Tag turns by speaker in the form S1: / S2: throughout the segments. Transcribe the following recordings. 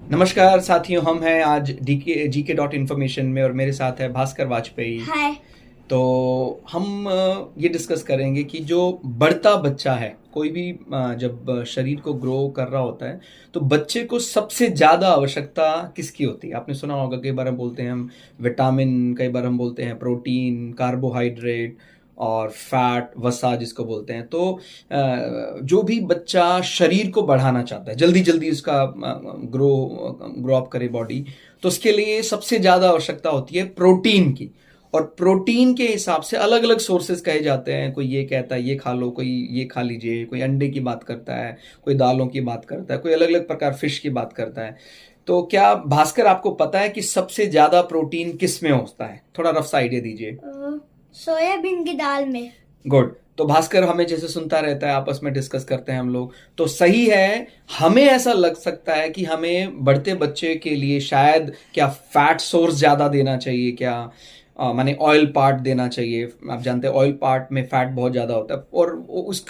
S1: नमस्कार साथियों, हम हैं आज GK.information में और मेरे साथ है भास्कर वाजपेयी।
S2: हाय।
S1: तो हम ये डिस्कस करेंगे कि जो बढ़ता बच्चा है, कोई भी जब शरीर को ग्रो कर रहा होता है तो बच्चे को सबसे ज़्यादा आवश्यकता किसकी होती है। आपने सुना होगा, कई बार हम बोलते हैं हम विटामिन, कई बार हम बोलते हैं प्रोटीन, कार्बोहाइड्रेट और फैट, वसा जिसको बोलते हैं। तो जो भी बच्चा शरीर को बढ़ाना चाहता है, जल्दी जल्दी उसका ग्रो अप करे बॉडी, तो उसके लिए सबसे ज़्यादा आवश्यकता होती है प्रोटीन की। और प्रोटीन के हिसाब से अलग अलग सोर्सेज कहे जाते हैं। कोई ये कहता है ये खा लो, कोई ये खा लीजिए, कोई अंडे की बात करता है, कोई दालों की बात करता है, कोई अलग अलग प्रकार फिश की बात करता है। तो क्या भास्कर आपको पता है कि सबसे ज्यादा प्रोटीन किस में होता है? थोड़ा रफ सा आइडिया दीजिए।
S2: सोयाबीन की दाल में।
S1: गुड। तो भास्कर हमें जैसे सुनता रहता है, आपस में डिस्कस करते हैं हम लोग, तो सही है। हमें ऐसा लग सकता है कि हमें बढ़ते बच्चे के लिए शायद क्या फैट सोर्स ज्यादा देना चाहिए, क्या माने ऑयल पार्ट देना चाहिए। आप जानते हैं ऑयल पार्ट में फैट बहुत ज़्यादा होता है। और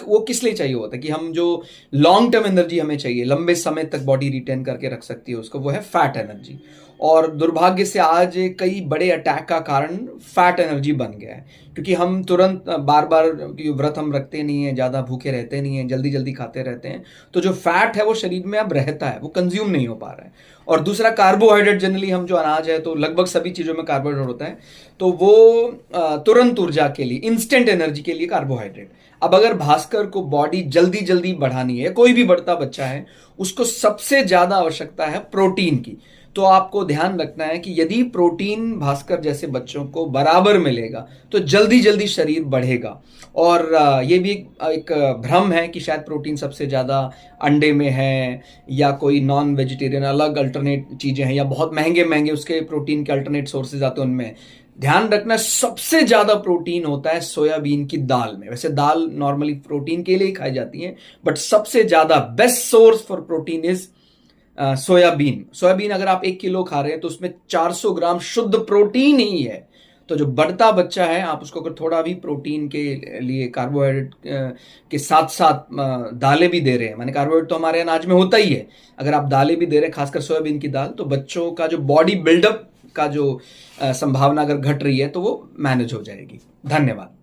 S1: वो किस लिए चाहिए होता है कि हम जो लॉन्ग टर्म एनर्जी हमें चाहिए, लंबे समय तक बॉडी रिटेन करके रख सकती है उसको, वो है फैट एनर्जी। और दुर्भाग्य से आज कई बड़े अटैक का कारण फैट एनर्जी बन गया है, क्योंकि हम तुरंत बार बार व्रत हम रखते नहीं हैं, ज़्यादा भूखे रहते नहीं हैं, जल्दी जल्दी खाते रहते हैं। तो जो फैट है वो शरीर में अब रहता है, वो कंज्यूम नहीं हो पा रहा है। और दूसरा कार्बोहाइड्रेट, जनरली हम जो अनाज है तो लगभग सभी चीज़ों में कार्बोहाइड्रेट होता है, तो वो तुरंत ऊर्जा के लिए, इंस्टेंट एनर्जी के लिए कार्बोहाइड्रेट। अब अगर भास्कर को बॉडी जल्दी जल्दी बढ़ानी है, कोई भी बढ़ता बच्चा है, उसको सबसे ज्यादा आवश्यकता है प्रोटीन की। तो आपको ध्यान रखना है कि यदि प्रोटीन भास्कर जैसे बच्चों को बराबर मिलेगा तो जल्दी जल्दी शरीर बढ़ेगा। और ये भी एक भ्रम है कि शायद प्रोटीन सबसे ज़्यादा अंडे में है, या कोई नॉन वेजिटेरियन अलग अल्टरनेट चीज़ें हैं, या बहुत महंगे महंगे उसके प्रोटीन के अल्टरनेट सोर्सेज आते हैं उनमें। ध्यान रखना, सबसे ज्यादा प्रोटीन होता है सोयाबीन की दाल में। वैसे दाल नॉर्मली प्रोटीन के लिए ही खाई जाती है, बट सबसे ज्यादा best source for protein is soybean. Soybean अगर आप 1 किलो खा रहे हैं तो उसमें 400 ग्राम शुद्ध प्रोटीन ही है। तो जो बढ़ता बच्चा है, आप उसको अगर थोड़ा भी प्रोटीन के लिए कार्बोहाइड्रेट के साथ साथ दालें भी दे रहे हैं, माने कार्बोहाइड्रेट तो हमारे अनाज में होता ही है, अगर आप दालें भी दे रहे हैं, खासकर सोयाबीन की दाल, तो बच्चों का जो बॉडी बिल्डअप का जो संभावना अगर घट रही है तो वो मैनेज हो जाएगी। धन्यवाद।